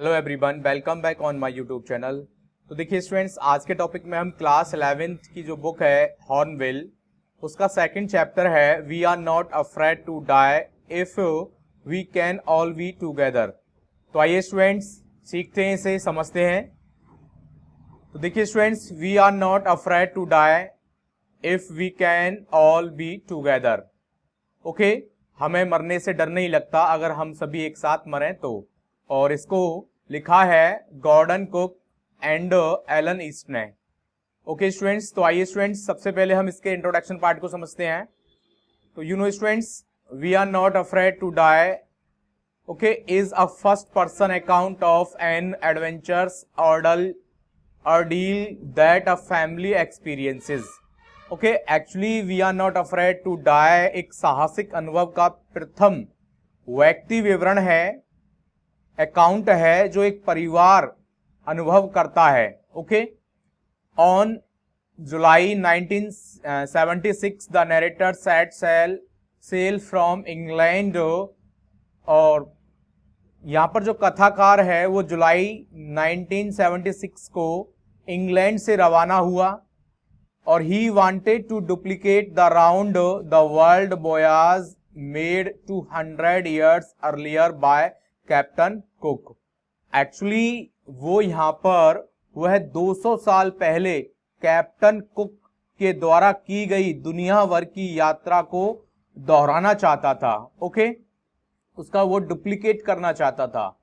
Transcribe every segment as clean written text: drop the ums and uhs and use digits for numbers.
Hello everyone, welcome back on my YouTube channel. तो देखिए students, आज के टॉपिक में हम क्लास 11th की जो बुक है हॉर्नबिल, उसका सेकंड चैप्टर है we are not afraid to die if we can all be together. तो आइए स्टूडेंट्स सीखते हैं, इसे समझते हैं। तो देखिए students, we are not afraid to die if we can all be together. Okay, हमें मरने से डर नहीं लगता अगर हम सभी एक साथ मरें तो। और इसको लिखा है Gordon Cook and Alan East ने। ओके स्टूडेंट्स, तो आइए स्टूडेंट्स सबसे पहले हम इसके इंट्रोडक्शन पार्ट को समझते हैं। तो you know students, we are not afraid to die okay is a first person account of an adventurous ordeal that a family experiences। Okay, actually we are not afraid to die एक साहसिक अनुभव का प्रथम व्यक्ति विवरण है, account है जो एक परिवार अनुभव करता है। Okay, on July 1976 the narrator set sail from England. और यहाँ पर जो कथाकार है वो जुलाई 1976 को इंग्लैंड से रवाना हुआ और he wanted to duplicate the round the world voyage made 200 years earlier by captain Cook. Actually वो यहाँ पर वह 200 साल पहले कैप्टन कुक के द्वारा की गई दुनिया भर की यात्रा को दोहराना चाहता था। ओके, उसका वो डुप्लीकेट करना चाहता था।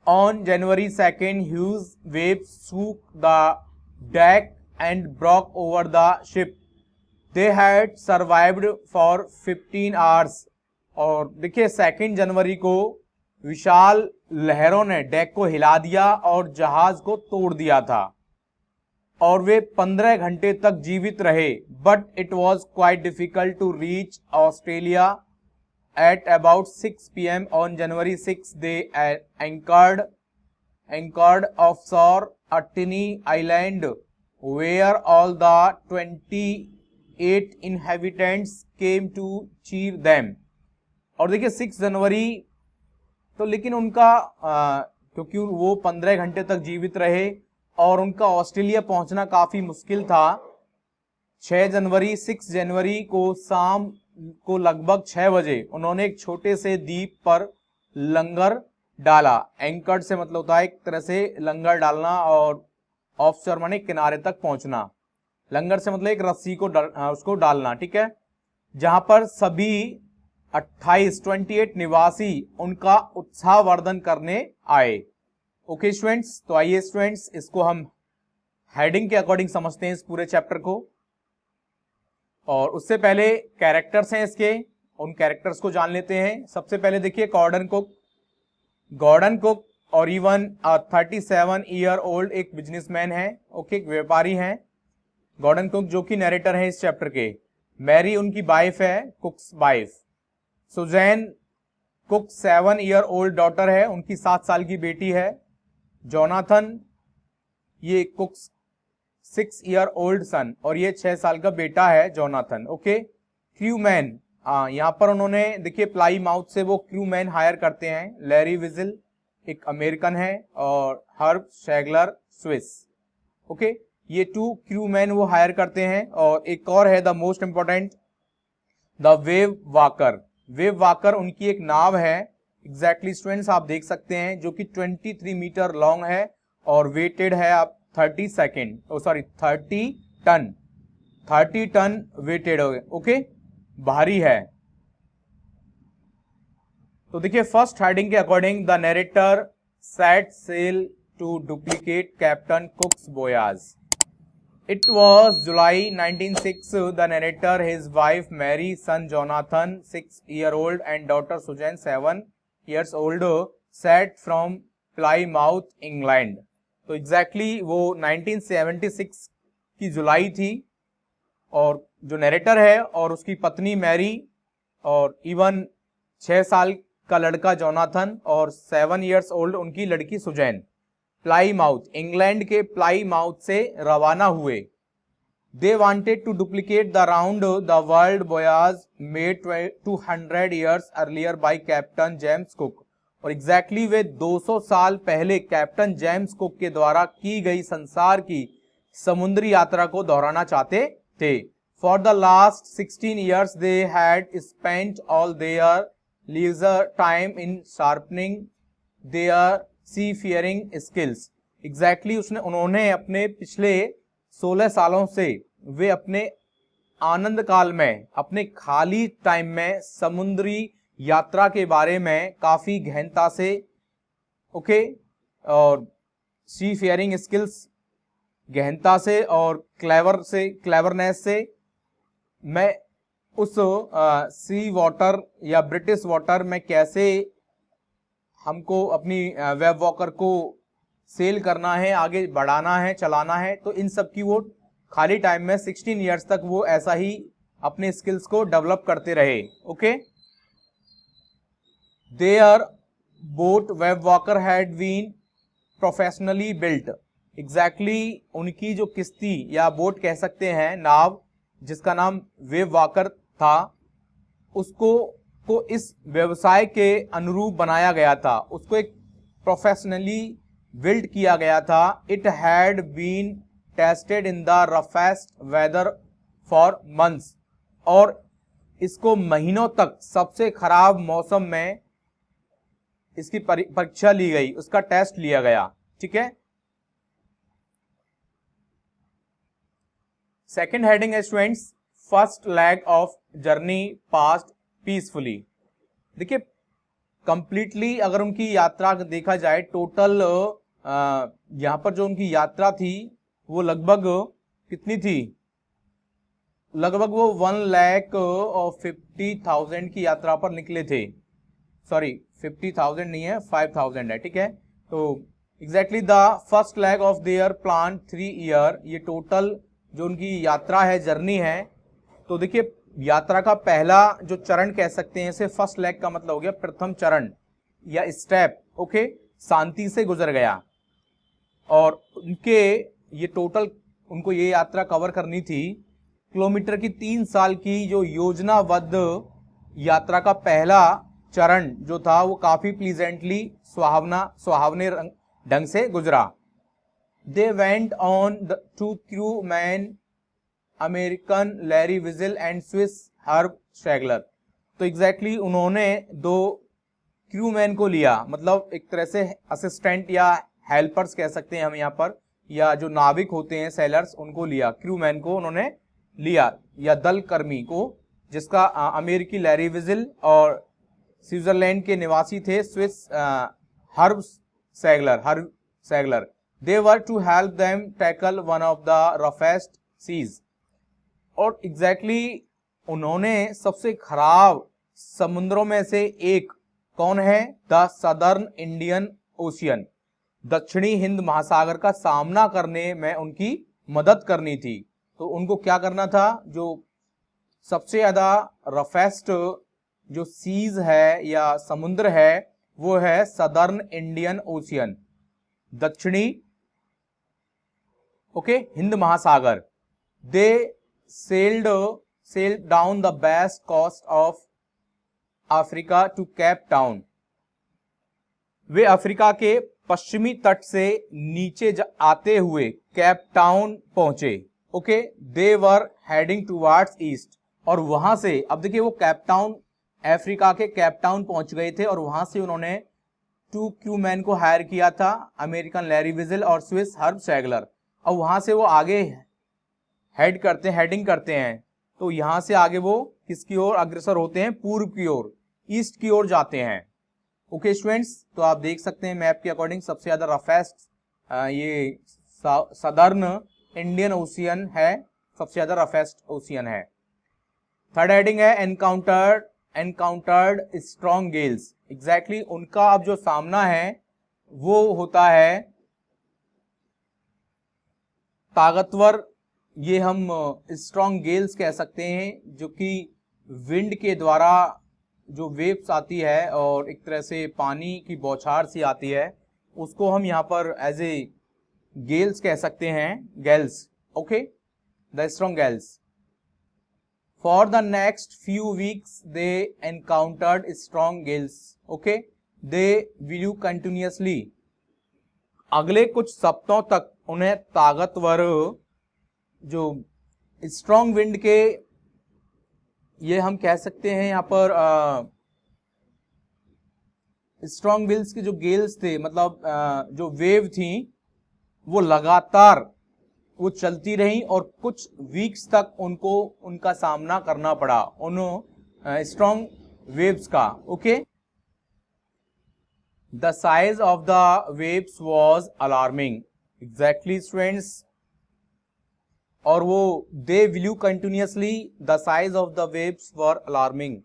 On January 2 huge waves shook the deck and broke over the ship. They had survived for 15 hours। और देखिए 2 जनवरी को विशाल लहरों ने डेक को हिला दिया और जहाज को तोड़ दिया था और वे 15 घंटे तक जीवित रहे। But it was quite difficult to reach Australia. At about 6 p.m. on January 6, they anchored offshore Atini Island, where all the 28 inhabitants came to cheer them। और देखिए 6 जनवरी तो, लेकिन उनका क्योंकि वो 15 घंटे तक जीवित रहे और उनका ऑस्ट्रेलिया पहुंचना काफी मुश्किल था। 6 जनवरी को शाम को लगभग 6 बजे उन्होंने एक छोटे से द्वीप पर लंगर डाला। एंकर्ड से मतलब होता है एक तरह से लंगर डालना और ऑफशोर माने किनारे तक पहुंचना। लंगर से मतलब एक रस्सी को उसको डालना, ठीक है, जहां पर सभी 28 निवासी उनका उत्साहवर्धन करने आए। ओके स्टूडेंट्स, तो आइए स्टूडेंट्स इसको हम हेडिंग के अकॉर्डिंग समझते हैं इस पूरे चैप्टर को। और उससे पहले कैरेक्टर्स हैं इसके, उन कैरेक्टर्स को जान लेते हैं। सबसे पहले देखिए गॉर्डन कुक और इवन 37 ईयर ओल्ड एक बिजनेसमैन है। ओके, एक व्यापारी हैं गॉर्डन कुक जो कि नरेटर हैं इस चैप्टर के। मैरी उनकी वाइफ है, Cook's wife. Suzanne Cook 7 year old daughter है, उनकी 7 साल की बेटी है। जोनाथन ये कुक्स 6 ईयर ओल्ड सन और ये 6 साल का बेटा है जोनाथन। ओके, क्रूमैन यहाँ पर उन्होंने देखिए प्लाई माउथ से वो क्रूमैन हायर करते हैं। लैरी विजिल एक अमेरिकन है और हर्ब शैगलर स्विस। ओके, ये 2 क्रूमैन वो हायर करते हैं। और एक और है the most important, the wave walker उनकी एक नाव है। एग्जैक्टली स्टूडेंट्स आप देख सकते हैं, जो कि 23 मीटर लॉन्ग है और वेटेड है आप 30 टन वेटेड हो गए। ओके, भारी है। तो देखिए फर्स्ट हेडिंग के according the narrator set sail to duplicate Captain Cook's voyage. It was July 1906 the narrator, his wife Mary, son Jonathan 6 year old and daughter Suzanne 7 years old set from Plymouth England. तो exactly वो 1976 की जुलाई थी और जो narrator है और उसकी पत्नी मैरी और इवन 6 साल का लड़का जोनाथन और 7 years ओल्ड उनकी लड़की सुजैन प्लाईमाउथ इंग्लैंड के प्लाईमाउथ से रवाना हुए। They wanted to duplicate the round the world voyage made 200 years earlier by captain James Cook. और एग्जैक्टली वे 200 साल पहले कैप्टन जेम्स कुक के द्वारा की गई संसार की समुद्री यात्रा को दोहराना चाहते थे। For the last 16 years they had spent all their leisure time in sharpening their seafaring skills। Exactly उन्होंने अपने पिछले 16 सालों से वे अपने आनंद काल में, अपने खाली टाइम में समुद्री यात्रा के बारे में काफी गहनता से ओके और सी फेयरिंग स्किल्स गहनता से और क्लेवरनेस से मैं उस सी वाटर या ब्रिटिश वाटर में कैसे हमको अपनी वेब वॉकर को सेल करना है, आगे बढ़ाना है, चलाना है। तो इन सब की वो खाली टाइम में 16 इयर्स तक वो ऐसा ही अपने स्किल्स को डेवलप करते रहे। Okay, their boat Wave Walker had been professionally built. Exactly उनकी जो किश्ती या बोट कह सकते हैं, नाव, जिसका नाम वेब वॉकर था, उसको इस व्यवसाय के अनुरूप बनाया गया था, उसको एक प्रोफेशनली बिल्ड किया गया था। It had been tested in the roughest weather for months, और इसको महीनों तक सबसे खराब मौसम में इसकी परीक्षा ली गई, उसका टेस्ट लिया गया। ठीक है, सेकेंड हेडिंग है students, first leg of journey past peacefully. देखिए कंप्लीटली अगर उनकी यात्रा देखा जाए, टोटल यहां पर जो उनकी यात्रा थी वो लगभग कितनी थी, लगभग वो 1,50,000 की यात्रा पर निकले थे। सॉरी 50,000 नहीं है, 5,000 है। ठीक है, तो exactly the first leg of their plan 3 year, ये टोटल जो उनकी यात्रा है, जर्नी है। तो देखिए यात्रा का पहला जो चरण कह सकते हैं इसे, फर्स्ट लेग का मतलब हो गया प्रथम चरण या स्टेप। ओके, शांति से गुजर गया, और उनके ये टोटल उनको ये यात्रा कवर करनी थी किलोमीटर की 3 साल की जो योजनाबद्ध यात्रा का पहला चरण जो था वो काफी प्लीजेंटली सुहावने ढंग से गुजरा। They went on to crew man American Larry Vigil and Swiss Herb Stragler. तो एग्जैक्टली उन्होंने 2 क्रू मैन को लिया, मतलब एक तरह से असिस्टेंट या हेल्पर्स कह सकते हैं हम यहाँ पर, या जो नाविक होते हैं सेलर्स, उनको लिया, क्रू मैन को उन्होंने लिया, या दल कर्मी को, जिसका अमेरिकी लैरी विजिल और स्विट्जरलैंड के निवासी थे Swiss Herb Seigler. They were to help them tackle one of the roughest seas. और एग्जैक्टली उन्होंने सबसे खराब समुद्रों में से एक, कौन है, द सदर्न इंडियन ओशियन, दक्षिणी हिंद महासागर का सामना करने में उनकी मदद करनी थी। तो उनको क्या करना था, जो सबसे ज्यादा रफेस्ट जो सीज है या समुद्र है वो है सदर्न इंडियन ओशियन, दक्षिणी हिंद महासागर। They sailed down the west coast of Africa to Cape Town. वे अफ्रीका के पश्चिमी तट से नीचे आते हुए केप टाउन पहुंचे। Okay, they were heading towards east, और वहां से, अब देखिए वो केप टाउन, अफ्रीका के केप टाउन पहुंच गए थे, और वहां से उन्होंने 2 क्रू मैन को हायर किया था, अमेरिकन लैरी विजिल और स्विस हर्ब सैगलर, और वहां से वो आगे हेडिंग करते हैं। तो यहां से आगे वो किसकी ओर अग्रसर होते हैं, पूर्व की ओर, ईस्ट की ओर जाते हैं। ओके स्टूडेंट्स, तो आप देख सकते हैं मैप के अकॉर्डिंग सबसे ज्यादा रफेस्ट ये सदर्न इंडियन ओशियन है, सबसे ज्यादा रफेस्ट ओशियन है। थर्ड हेडिंग है एनकाउंटर्ड स्ट्रॉन्ग गेल्स। एग्जैक्टली उनका अब जो सामना है वो होता है ताकतवर, ये हम स्ट्रॉन्ग गेल्स कह सकते हैं, जो कि विंड के द्वारा जो वेव्स आती है और एक तरह से पानी की बौछार सी आती है, उसको हम यहाँ पर एज ए गेल्स कह सकते हैं, gales. Okay, the strong gales. For the next few weeks they encountered strong gales. Okay, they will you continuously, अगले कुछ सप्ताहों तक उन्हें ताकतवर जो स्ट्रॉन्ग विंड के, ये हम कह सकते हैं यहाँ पर स्ट्रॉन्ग विल्स के जो गेल्स थे, मतलब जो वेव थी वो लगातार वो चलती रही और कुछ वीक्स तक उनको उनका सामना करना पड़ा उन स्ट्रॉन्ग वेव्स का। Okay, the size of the waves was alarming, exactly students, और वो they will you continuously, the size of the waves were alarming,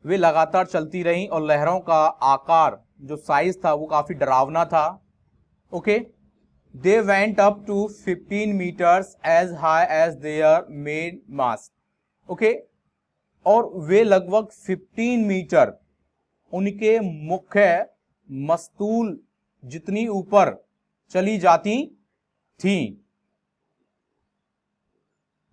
वे लगातार चलती रहीं और लहरों का आकार जो साइज था वो काफी डरावना था। Okay, they went up to 15 metres as high as their main mast. Okay, और वे लगभग 15 मीटर उनके मुख्य मस्तूल जितनी ऊपर चली जाती थी।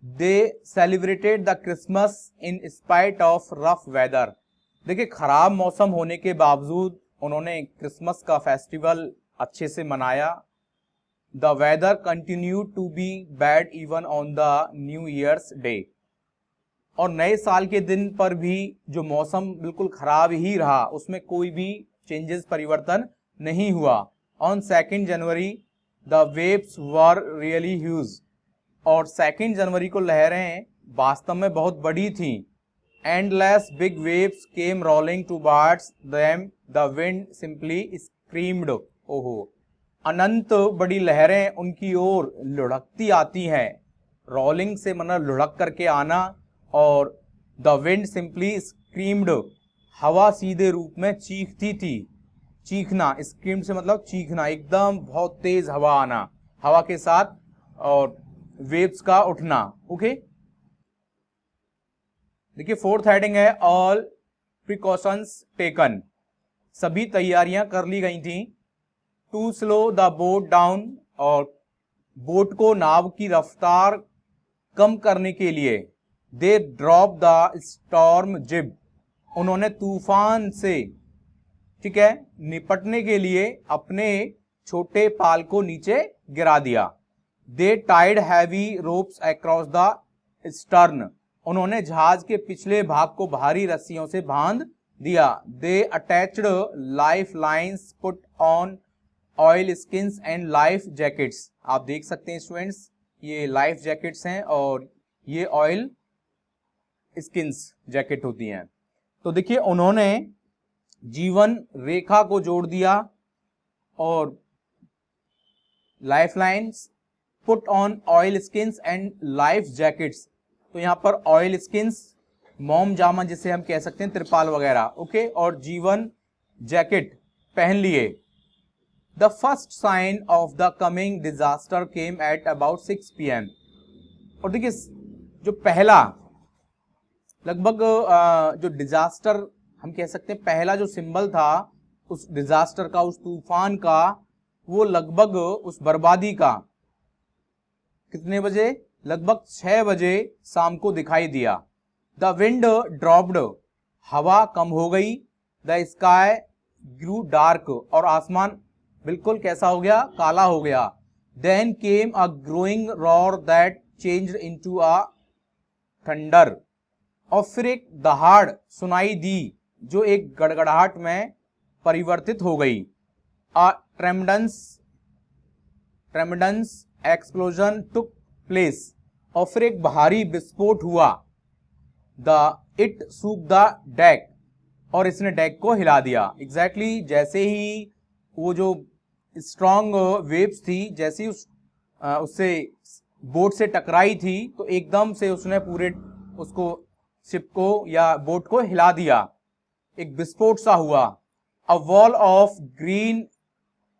They celebrated the Christmas in spite of rough weather, देखिए खराब मौसम होने के बावजूद उन्होंने क्रिसमस का फेस्टिवल अच्छे से मनाया। The weather continue to be bad even on the New Year's Day, और नए साल के दिन पर भी जो मौसम बिल्कुल खराब ही रहा, उसमें कोई भी चेंजेस, परिवर्तन नहीं हुआ। On 2 January the waves were really huge, और 2 जनवरी को लहरें वास्तव में बहुत बड़ी थी। Endless big waves came rolling towards them, the wind simply screamed, ओहो, अनंत बड़ी लहरें उनकी ओर लुढ़कती आती हैं। रोलिंग से मतलब लुढ़क करके आना, और द विंड सिंपली स्क्रीम्ड, हवा सीधे रूप में चीखती थी। चीखना, स्क्रीम से मतलब चीखना, एकदम बहुत तेज हवा आना, हवा के साथ, और वेव्स का उठना। ओके, देखिए 4th हेडिंग है ऑल प्रिकॉशंस टेकन, सभी तैयारियां कर ली गई थी। To slow the boat down, और बोट को, नाव की रफ्तार कम करने के लिए। दे ड्रॉप द स्टॉर्म जिब, उन्होंने तूफान से, ठीक है, निपटने के लिए अपने छोटे पाल को नीचे गिरा दिया। They tied heavy ropes across the stern, उन्होंने जहाज के पिछले भाग को भारी रस्सियों से बांध दिया। They attached life lines, put on oil skins and life jackets, आप देख सकते हैं स्टूडेंट्स, ये लाइफ जैकेट्स हैं और ये ऑयल स्किन्स जैकेट होती हैं। तो देखिए उन्होंने जीवन रेखा को जोड़ दिया, और life lines, put on oil skins and life jackets, तो यहाँ पर ऑयल स्किन्स, मोम जामा जिसे हम कह सकते हैं, त्रिपाल वगैरह, ओके, और जीवन जैकेट पहन लिए। The first sign of the coming disaster came at about 6 PM, और देखिए जो पहला लगभग जो डिजास्टर हम कह सकते हैं, पहला जो सिंबल था उस डिजास्टर का, उस तूफान का, वो लगभग उस बर्बादी का कितने बजे, लगभग 6 बजे शाम को दिखाई दिया। द विंड ड्रॉप्ड, हवा कम हो गई। द स्काई ग्रू डार्क, और आसमान बिल्कुल कैसा हो गया, काला हो गया। Then came a growing roar that changed into a thunder, और फिर एक दहाड़ सुनाई दी जो एक गड़गड़ाहट में परिवर्तित हो गई। अ ट्रेमेंडस एक्सप्लोजन टुक प्लेस, और फिर एक भारी विस्फोट हुआ। इट सूक द डेक, और इसने डेक को हिला दिया। एग्जैक्टली जैसे ही वो जो स्ट्रॉन्ग वेव्स थी, जैसे ही उससे बोट से टकराई थी, तो एकदम से उसने पूरे उसको शिप को या बोट को हिला दिया, एक विस्फोट सा हुआ। A wall of green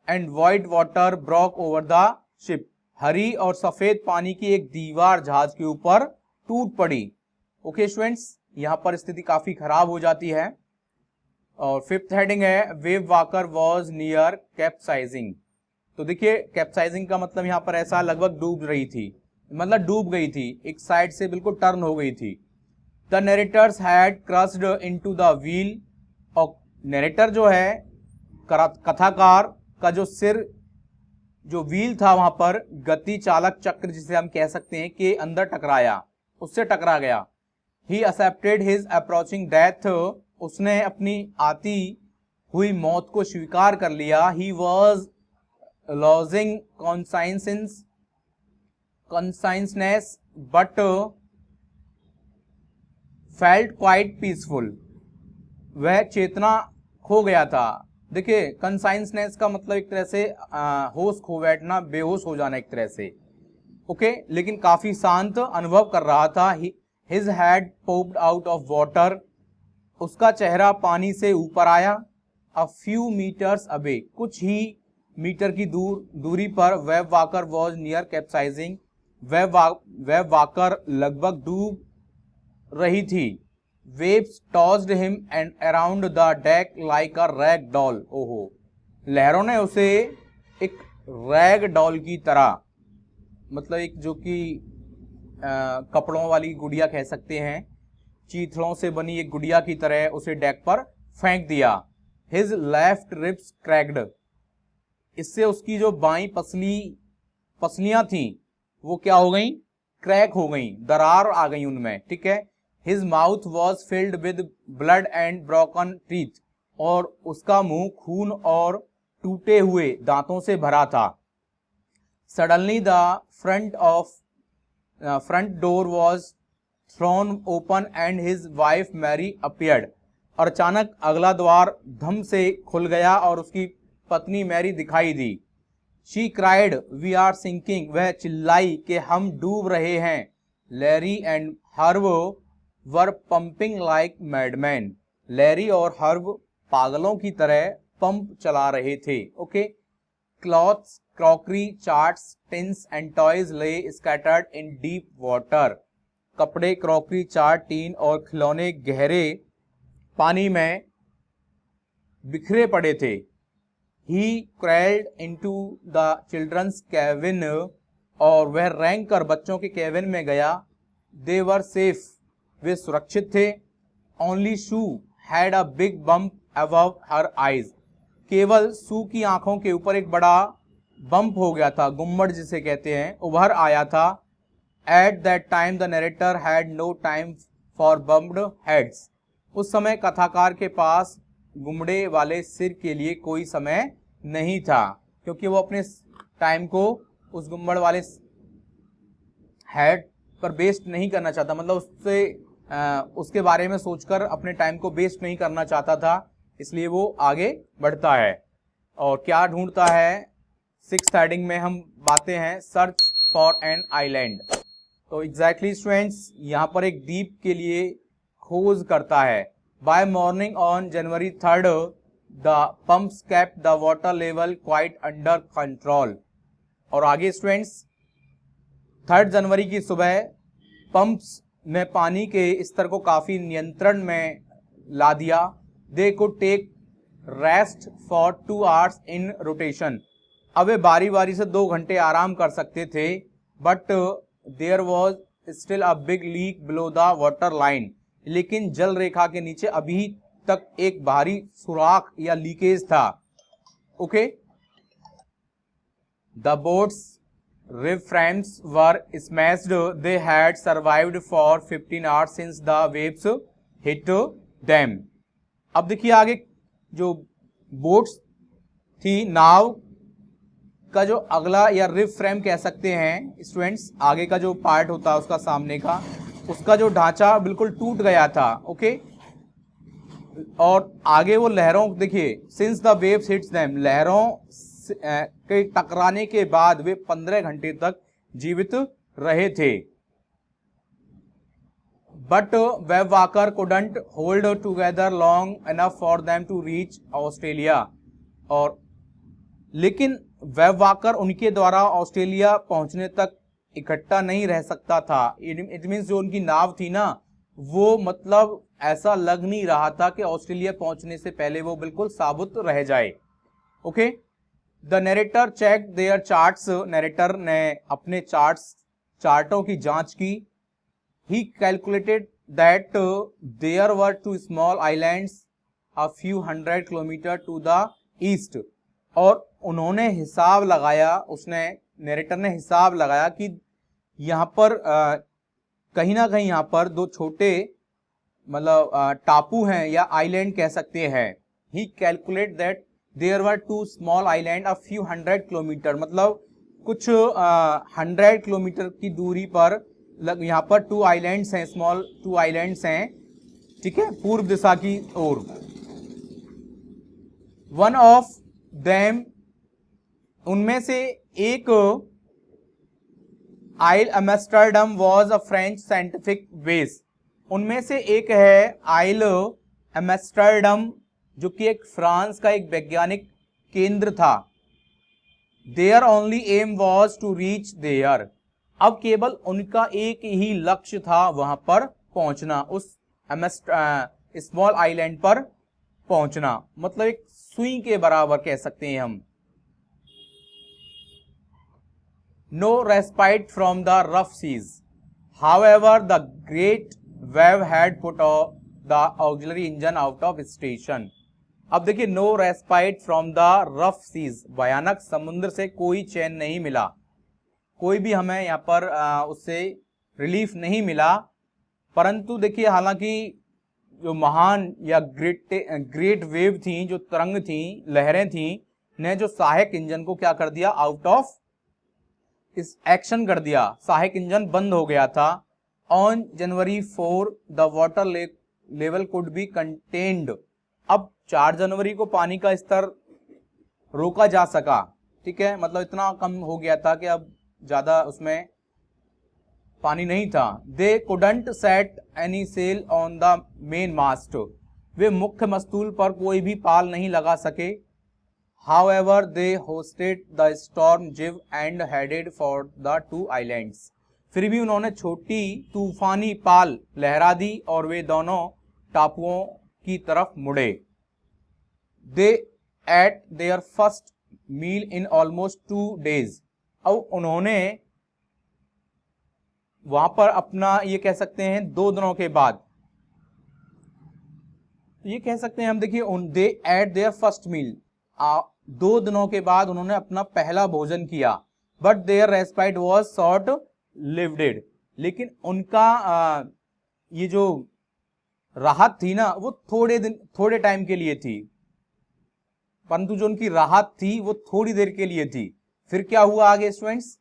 and white water broke over the ship, हरी और सफेद पानी की एक दीवार जहाज के ऊपर टूट पड़ी। ओके स्टूडेंट्स, यहां पर स्थिति काफी खराब हो जाती है। और 5th हेडिंग है wave walker was near capsizing, तो देखिए कैप्साइजिंग का मतलब यहां पर ऐसा, लगभग डूब रही थी, मतलब डूब गई थी, एक साइड से बिल्कुल टर्न हो गई थी। The narrator's had crossed into the wheel, और नरेटर जो है, कथाकार का जो सिर, जो व्हील था वहां पर, गति चालक चक्र जिसे हम कह सकते हैं, के अंदर टकराया, उससे टकरा गया। He accepted his approaching death, उसने अपनी आती हुई मौत को स्वीकार कर लिया। He was losing consciousness but felt quite peaceful, वह चेतना खो गया था। देखिए, कंसाइंसनेस का मतलब एक तरह से होश खो बैठना, बेहोश हो जाना एक तरह से, ओके, लेकिन काफी शांत अनुभव कर रहा था। His had popped out of water, उसका चेहरा पानी से ऊपर आया। अ फ्यू मीटर्स अवे, कुछ ही मीटर की दूरी पर web walker was near capsizing, web walker लगभग डूब रही थी। Waves tossed him and around the deck like a rag doll. ओहो, लहरों ने उसे एक रैग डॉल की तरह, मतलब एक जो कि कपड़ों वाली गुड़िया कह सकते हैं, चीथड़ों से बनी एक गुड़िया की तरह उसे डेक पर फेंक दिया। His left ribs cracked, इससे उसकी जो बाई पसलियां थी वो क्या हो गई, क्रैक हो गई, दरार आ गई उनमें, ठीक है। His mouth was filled with blood and broken teeth, और उसका मुंह खून और टूटे हुए दांतों से भरा था। Suddenly the front door was thrown open and his wife Mary appeared, और अचानक अगला द्वार धम से खुल गया और उसकी पत्नी मैरी दिखाई दी। She cried, we are sinking, वह चिल्लाई कि हम डूब रहे हैं। Larry and Herb were pumping like madman, Larry और हर्ब पागलों की तरह पंप चला रहे थे, okay. Clothes, crockery, charts, tins and toys lay scattered in deep water, कपड़े, क्रॉकरी, चार्ट, टीन और खिलौने गहरे पानी में बिखरे पड़े थे। He crawled into the children's cabin, और वह रेंग कर बच्चों के कैबिन में गया। दे वर सेफ, वे सुरक्षित थे। Only shoe had a big bump above her eyes, केवल सू की आंखों के ऊपर एक बड़ा बम्प हो गया था, गुम्मट जिसे कहते हैं, उभर आया था। At that time the narrator had no time for bumped heads, उस समय कथाकार के पास गुमड़े वाले सिर के लिए कोई समय नहीं था, क्योंकि वो अपने टाइम को उस गुम्बड़ वाले हेड पर बेस्ट नहीं करना चाहता, मतलब उसके बारे में सोचकर अपने टाइम को वेस्ट नहीं करना चाहता था, इसलिए वो आगे बढ़ता है। और क्या ढूंढता है, 6th हेडिंग में हम बातें हैं, सर्च फॉर एन आइलैंड। तो एग्जैक्टली स्टूडेंट्स, यहाँ पर एक द्वीप के लिए खोज करता है। By morning on January 3rd the pumps kept the water level quite under control. और आगे स्टूडेंट्स, 3 जनवरी की सुबह पंप्स ने पानी के स्तर को काफी नियंत्रण में ला दिया। They could take rest for 2 hours in rotation, अब वे बारी बारी से 2 घंटे आराम कर सकते थे। But there was still a big leak below the water line, लेकिन जल रेखा के नीचे अभी तक एक भारी सुराख या लीकेज था, okay. The boats rib frames were smashed, they had survived for 15 hours since the waves hit them। अब देखिए आगे जो बोट्स थी, नाव का जो अगला या रिब फ्रेम कह सकते हैं स्टूडेंट्स, आगे का जो पार्ट होता है उसका, सामने का, उसका जो ढांचा बिल्कुल टूट गया था, ओके। और आगे वो लहरों, देखिए, since the waves hits them, लहरों के टकराने के बाद वे 15 घंटे तक जीवित रहे थे। But Wavewalker couldn't hold together long enough for them to reach Australia, और लेकिन वेब वॉकर उनके द्वारा ऑस्ट्रेलिया पहुंचने तक इकट्ठा नहीं रह सकता था। इट मीन्स जो उनकी नाव थी ना, वो मतलब ऐसा लग नहीं रहा था कि ऑस्ट्रेलिया पहुंचने से पहले वो बिल्कुल साबुत रह जाए, okay. The narrator check their charts, narrator ने अपने चार्टों की जांच की। He calculated that there were 2 small islands a few hundred kilometer to the east। और उन्होंने हिसाब लगाया, उसने नरेटर ने हिसाब लगाया कि यहाँ पर कहीं ना कहीं यहाँ पर दो छोटे मतलब टापू हैं या आइलैंड कह सकते हैं। He calculate that there were two small island a few 100 kilometre, मतलब कुछ 100 किलोमीटर की दूरी पर यहाँ पर टू आइलैंड्स हैं, स्मॉल टू आइलैंड्स हैं, ठीक है, पूर्व दिशा की ओर। वन ऑफ देम, उनमें से एक Ile Amsterdam was a French scientific base, उनमें से एक है आइल एम्स्टर्डम जो कि एक फ्रांस का एक वैज्ञानिक केंद्र था। Their only aim was to reach there, अब केवल उनका एक ही लक्ष्य था वहां पर पहुंचना, उस स्मॉल आइलैंड पर पहुंचना, मतलब एक सुई के बराबर कह सकते हैं हम। No respite from the rough seas, however the great wave had put the auxiliary engine out of station. अब देखिए, no respite from the rough seas, भयानक समुद्र से कोई चैन नहीं मिला, कोई भी हमें यहाँ पर उससे रिलीफ नहीं मिला। परंतु देखिए, हालांकि जो महान या ग्रेट वेव थी, जो तरंग थी, लहरें थी, ने जो सहायक इंजन को क्या कर दिया, आउट ऑफ इस एक्शन कर दिया, सहायक इंजन बंद हो गया था। On January 4 the water level could be contained, अब 4 जनवरी को पानी का स्तर रोका जा सका, ठीक है, मतलब इतना कम हो गया था कि अब ज्यादा उसमें पानी नहीं था। They couldn't set any sail on the main mast, वे मुख्य मस्तूल पर कोई भी पाल नहीं लगा सके। However they hoisted the storm jib and headed for the two islands, फिर भी उन्होंने छोटी तूफानी पाल लहरा दी और वे दोनों टापुओं की तरफ मुड़े। They ate their first meal in almost 2 days, अब उन्होंने वहां पर अपना, ये कह सकते हैं 2 दिनों के बाद, ये कह सकते हैं हम, देखिए they ate their first meal, 2 दिनों के बाद उन्होंने अपना पहला भोजन किया। But their respite was short lived, लेकिन उनका ये जो राहत थी ना, वो थोड़े टाइम के लिए थी, परंतु जो उनकी राहत थी वो थोड़ी देर के लिए थी। फिर क्या हुआ आगे students,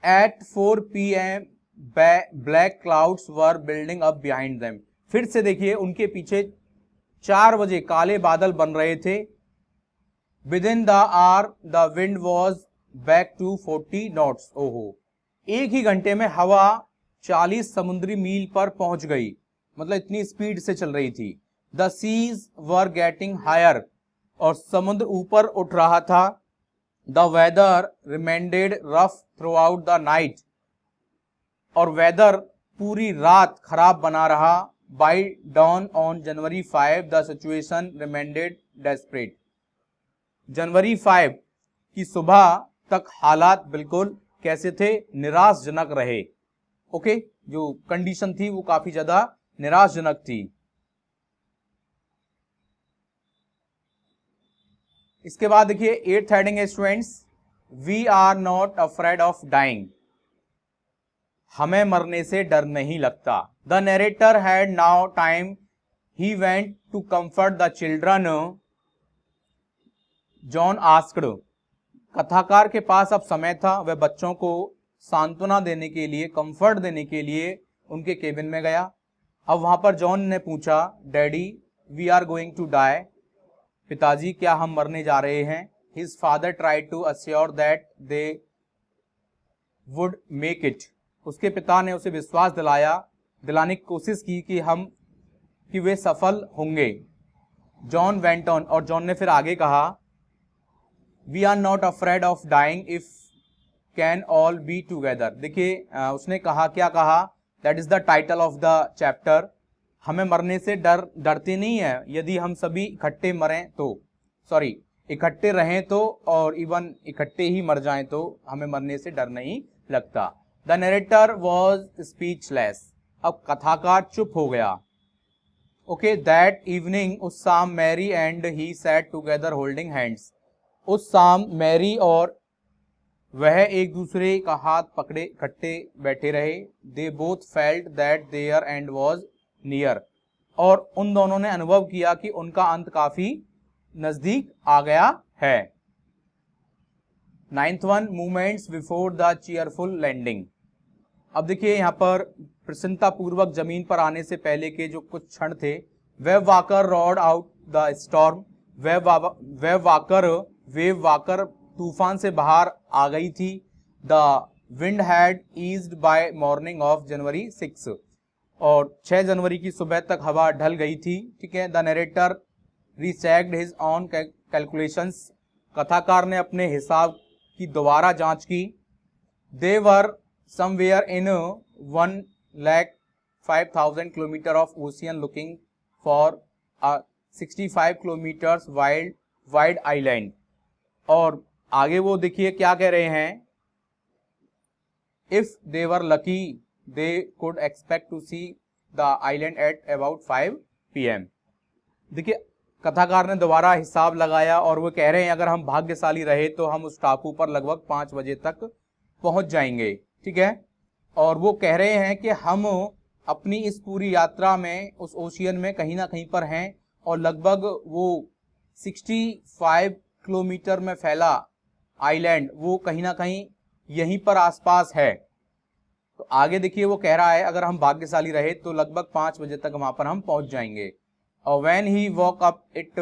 at 4 PM black clouds were building up behind them, फिर से देखिए उनके पीछे 4 बजे काले बादल बन रहे थे। Within the hour the wind was back to 40 knots, ओहो, एक ही घंटे में हवा 40 समुद्री मील पर पहुंच गई, मतलब इतनी स्पीड से चल रही थी। The seas were getting higher, और समुद्र ऊपर उठ रहा था। The weather remained rough throughout the night, और वेदर पूरी रात खराब बना रहा। By dawn on January 5 the situation remained desperate, जनवरी 5 की सुबह तक हालात बिल्कुल कैसे थे, निराशजनक रहे। ओके, जो कंडीशन थी वो काफी ज्यादा निराशजनक थी। इसके बाद देखिए 8th हेडिंग है students, we are not afraid of dying, हमें मरने से डर नहीं लगता। The narrator had now time, he went to comfort the children, John asked, कथाकार के पास अब समय था, वह बच्चों को सांत्वना देने के लिए, कंफर्ट देने के लिए उनके केबिन में गया। अब वहां पर जॉन ने पूछा, daddy we are going to die, पिताजी क्या हम मरने जा रहे हैं। His father tried to assure that they would make it, उसके पिता ने उसे विश्वास दिलाने की कोशिश की कि वे सफल होंगे। जॉन वेंट ऑन, और जॉन ने फिर आगे कहा, we are not afraid of dying if can all be together. देखिए उसने कहा, क्या कहा, that is the title of the chapter, हमें मरने से डरते नहीं है यदि हम सभी इकट्ठे मरें तो, सॉरी इकट्ठे रहें तो, और इवन इकट्ठे ही मर जाएं तो हमें मरने से डर नहीं लगता। द नरेटर वॉज स्पीचलेस, अब कथाकार चुप हो गया। ओके दैट इवनिंग उस शाम Mary and he sat together holding hands. उस शाम मैरी और वह एक दूसरे का हाथ पकड़े इकट्ठे बैठे रहे। They both felt that their end was near. और उन दोनों ने अनुभव किया कि उनका अंत काफी नजदीक आ गया है। 9th one, movements before the cheerful landing. अब देखिए यहाँ पर प्रसन्नता पूर्वक जमीन पर आने से पहले के जो कुछ क्षण थे। Wavewalker rode out the storm. Wavewalker तूफान से बाहर आ गई थी। The wind had eased by morning of January 6। और 6 जनवरी की सुबह तक हवा ढल गई थी। ठीक है। The narrator rechecked his own calculations. कथाकार ने अपने हिसाब की दोबारा जांच की। They were somewhere in 1,05,000 kilometre of ocean looking for 65 kilometres wide island. और आगे वो देखिए क्या कह रहे हैं। If they were lucky they could expect to see the island at about 5 PM। देखिए कथाकार ने दोबारा हिसाब लगाया और वो कह रहे हैं अगर हम भाग्यशाली रहे तो हम उस टापू पर लगभग 5 बजे तक पहुंच जाएंगे। ठीक है। और वो कह रहे हैं कि हम अपनी इस पूरी यात्रा में उस ओशियन में कहीं ना कहीं पर हैं और लगभग वो 65 किलोमीटर में फैला आइलैंड वो कहीं ना कहीं यहीं पर आसपास है। तो आगे देखिए वो कह रहा है अगर हम भाग्यशाली रहे तो लगभग 5 बजे तक वहां पर हम पहुंच जाएंगे। और when he walk up it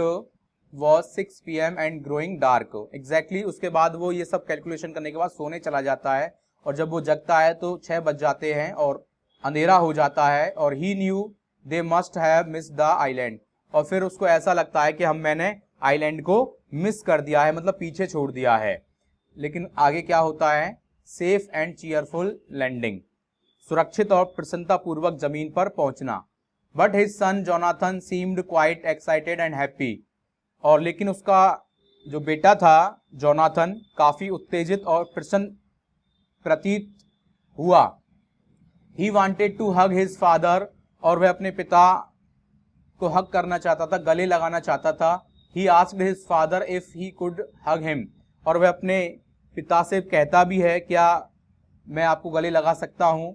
was 6 PM and growing dark. Exactly उसके बाद वो ये सब कैलकुलेशन करने के बाद सोने चला जाता है और जब वो जगता है तो 6 बज जाते हैं और अंधेरा हो जाता है। और he knew they must have miss the island. और फिर उसको ऐसा लगता है कि मैंने आइलैंड को मिस कर दिया है, मतलब पीछे छोड़ दिया है। लेकिन आगे क्या होता है। Safe and cheerful landing. सुरक्षित और प्रसन्नता पूर्वक जमीन पर पहुंचना। But his son Jonathan seemed quite excited and happy. और लेकिन उसका जो बेटा था जोनाथन काफी उत्तेजित और प्रसन्न प्रतीत हुआ। He wanted to hug his father. और वह अपने पिता को हग करना चाहता था, गले लगाना चाहता था। He asked his father if he could hug him. और वह अपने पिता से कहता भी है क्या मैं आपको गले लगा सकता हूं।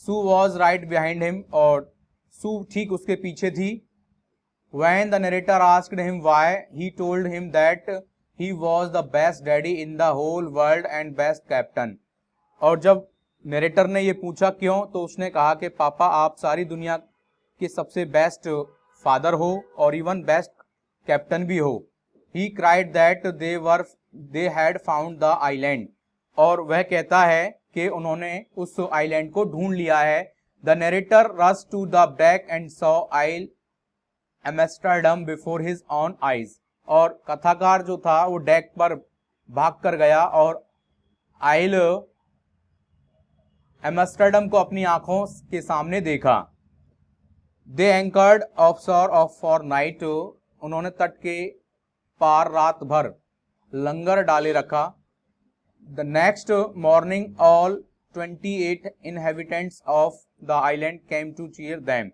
सू वॉज राइट बिहाइंड हिम। और सू ठीक उसके पीछे थी। When the narrator asked him why, he told him that he was the best daddy in the whole world and best captain। और जब नरेटर ने ये पूछा क्यों तो उसने कहा कि पापा आप सारी दुनिया के सबसे बेस्ट फादर हो और इवन बेस्ट कैप्टन भी हो। He cried that they had found the island। और वह कहता है कि उन्होंने उस आइलैंड को ढूंढ लिया है। The narrator rushed to the deck and saw Isle Amsterdam before his on eyes. और कथाकार जो था वो डेक पर भाग कर गया और आइल एम्स्टर्डम को अपनी आंखों के सामने देखा। They anchored offshore off for night. उन्होंने तट के पार रात भर लंगर डाले रखा। The next morning all 28 inhabitants of the island came to cheer them.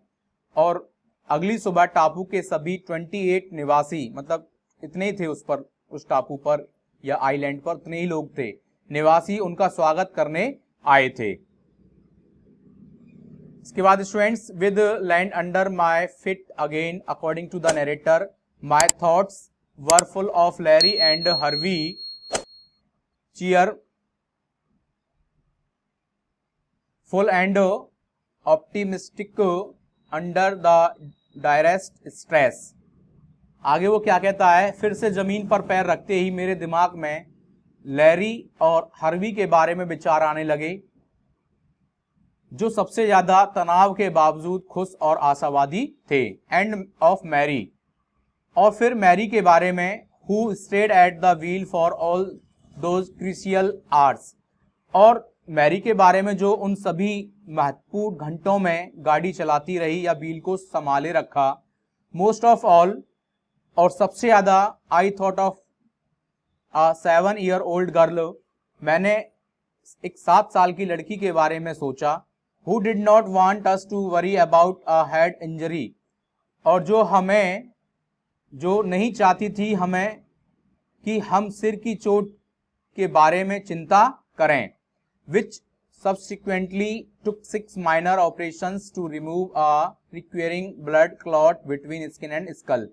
और अगली सुबह टापू के सभी 28 निवासी, मतलब इतने ही थे उस टापू पर या आइलैंड पर उतने ही लोग थे, निवासी उनका स्वागत करने आए थे। इसके बाद students, with land under my feet again according to the narrator my thoughts were full of Larry and Herbie cheerful and optimistic under the direst stress. आगे वो क्या कहता है, फिर से जमीन पर पैर रखते ही मेरे दिमाग में लैरी और हर्वी के बारे में विचार आने लगे, जो सबसे ज्यादा तनाव के बावजूद खुश और आशावादी थे। And of Mary. और फिर मैरी के बारे में, who stayed at the wheel for all those crucial hours. और मैरी के बारे में जो उन सभी महत्वपूर्ण घंटों में गाड़ी चलाती रही या व्हील को संभाले रखा। मोस्ट ऑफ ऑल, और सबसे ज्यादा, I thought of a 7-year-old girl. मैंने एक 7 साल की लड़की के बारे में सोचा। Who did not want us to worry about a head injury. और जो नहीं चाहती थी हमें कि हम सिर की चोट के बारे में चिंता करें, which subsequently took 6 minor operations to remove a recurring blood clot between skin and skull,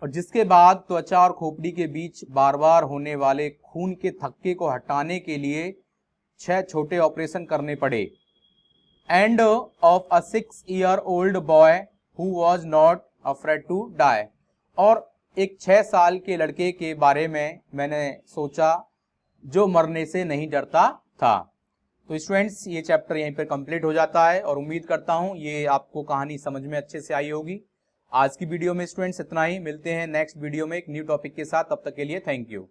और जिसके बाद त्वचा और खोपड़ी के बीच बार बार होने वाले खून के थक्के को हटाने के लिए 6 छोटे ऑपरेशन करने पड़े। And of a 6-year-old boy who was not afraid to die, और एक 6 साल के लड़के के बारे में मैंने सोचा जो मरने से नहीं डरता था। तो स्टूडेंट्स, ये चैप्टर यहीं पर कंप्लीट हो जाता है और उम्मीद करता हूं ये आपको कहानी समझ में अच्छे से आई होगी। आज की वीडियो में स्टूडेंट्स इतना ही, मिलते हैं नेक्स्ट वीडियो में एक न्यू टॉपिक के साथ, तब तक के लिए थैंक यू।